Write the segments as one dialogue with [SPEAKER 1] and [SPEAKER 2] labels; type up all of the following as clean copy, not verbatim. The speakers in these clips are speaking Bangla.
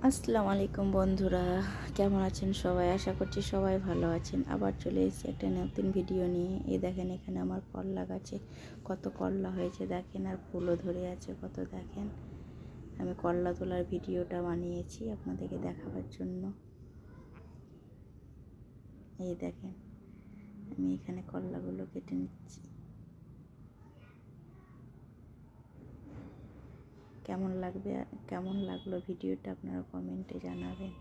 [SPEAKER 1] আসসালামু আলাইকুম বন্ধুরা, কেমন আছেন সবাই? আশা করছি সবাই ভালো আছেন। আবার চলে এসেছি একটা নতুন ভিডিও নিয়ে। এই দেখেন, এখানে আমার করলা গাছে কত করলা হয়েছে দেখেন, আর ফুলও ধরে আছে কত দেখেন। আমি করলা তোলার ভিডিওটা বানিয়েছি আপনাদেরকে দেখাবার জন্য। এই দেখেন, আমি এখানে করলাগুলো কেটে নিচ্ছি। কেমন লাগলো ভিডিওটা আপনারা কমেন্টে জানাবেন।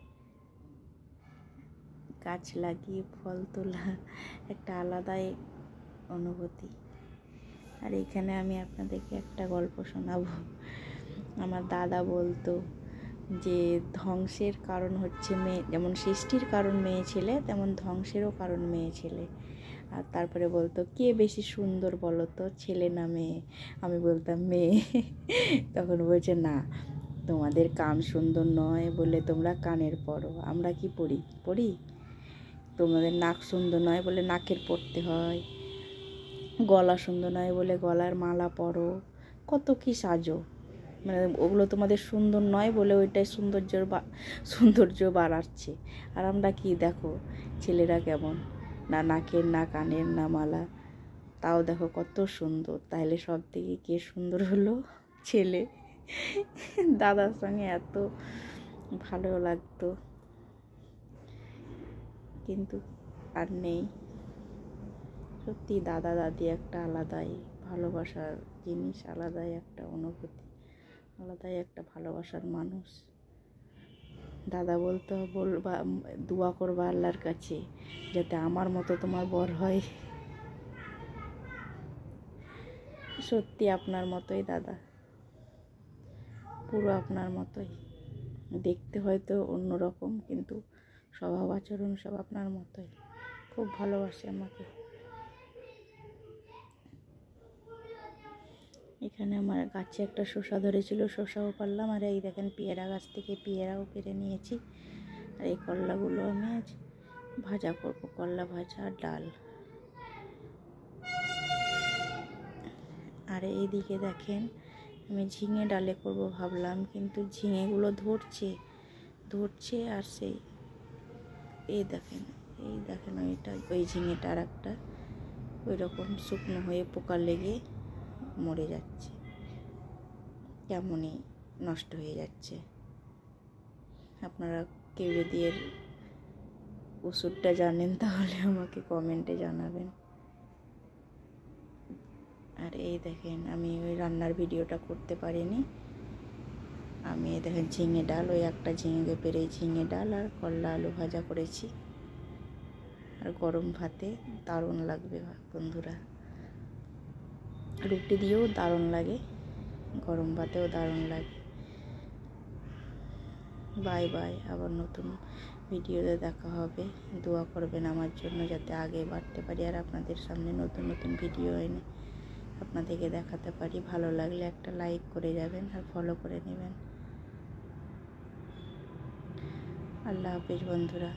[SPEAKER 1] গাছ লাগিয়ে ফল তোলা একটা আলাদাই অনুভূতি। আর এখানে আমি আপনাদেরকে একটা গল্প শোনাবো। আমার দাদা বলতো যে ধ্বংসের কারণ হচ্ছে মেয়ে, যেমন সৃষ্টির কারণ মেয়ে ছেলে, তেমন ধ্বংসেরও কারণ মেয়ে ছেলে। আর তারপরে বলতো, কে বেশি সুন্দর বলো তো, ছেলে না মেয়ে? আমি বলতাম মেয়ে। তখন বলছে, না, তোমাদের কান সুন্দর নয় বলে তোমরা কানের পরো, আমরা কি পড়ি? তোমাদের নাক সুন্দর নয় বলে নাকের পরতে হয়, গলা সুন্দর নয় বলে গলার মালা পরো, কত কি সাজো, মানে ওগুলো তোমাদের সুন্দর নয় বলে ওইটাই সৌন্দর্য বাড়াচ্ছে। আর আমরা কি দেখো, ছেলেরা কেমন, না নাকের না কানের না মালা, তাও দেখো কত সুন্দর। তাহলে সব থেকে কে সুন্দর হলো? ছেলে। দাদার সঙ্গে এত ভালো লাগতো, কিন্তু আর নেই। সত্যি দাদা দাদি একটা আলাদাই ভালোবাসার জিনিস, আলাদাই একটা অনুভূতি, আলাদাই একটা ভালোবাসার মানুষ। দাদা বলতো, দোয়া করবা আল্লাহর কাছে যাতে আমার মতো তোমার বর হয়। সত্যি আপনার মতোই দাদা, পুরো আপনার মতোই। দেখতে হয়তো অন্যরকম, কিন্তু স্বভাব আচরণ সব আপনার মতোই। খুব ভালোবাসে আমাকে। এখানে আমার গাছে একটা শসা ধরেছিল, শসাও পারলাম। আর এই দেখেন, পেয়ারা গাছ থেকে পেয়ারাও পেরে নিয়েছি। আর এই করলাগুলো আমি আজ ভাজা করবো, করলা ভাজা আর ডাল। আর এইদিকে দেখেন, আমি ঝিঙে ডালে করব ভাবলাম, কিন্তু ঝিঙেগুলো ধরছে আর এই দেখেন ওই ঝিঙেটা আর একটা ওই রকম শুকনো হয়ে পোকা লেগে মরে যাচ্ছে, কেমনই নষ্ট হয়ে যাচ্ছে। আপনারা কেউ যদি এর ওষুধটা জানেন তাহলে আমাকে কমেন্টে জানাবেন। আর এই দেখেন, আমি ওই রান্নার ভিডিওটা করতে পারিনি। আমি দেখেন ঝিঙে ডাল, ওই একটা ঝিঙে পেরে ঝিঙে ডাল আর করলা আলু ভাজা করেছি। আর গরম ভাতে দারুণ লাগবে বন্ধুরা, রুটি দিয়েও দারুণ লাগে, গরম ভাতেও দারুণ লাগে। বাই বাই, আবার নতুন ভিডিওতে দেখা হবে। দোয়া করবেন আমার জন্য যাতে আগে বাড়তে পারি, আর আপনাদের সামনে নতুন নতুন ভিডিও এনে আপনাদেরকে দেখাতে পারি। ভালো লাগলে একটা লাইক করে যাবেন আর ফলো করে নেবেন। আল্লাহ হাফেজ বন্ধুরা।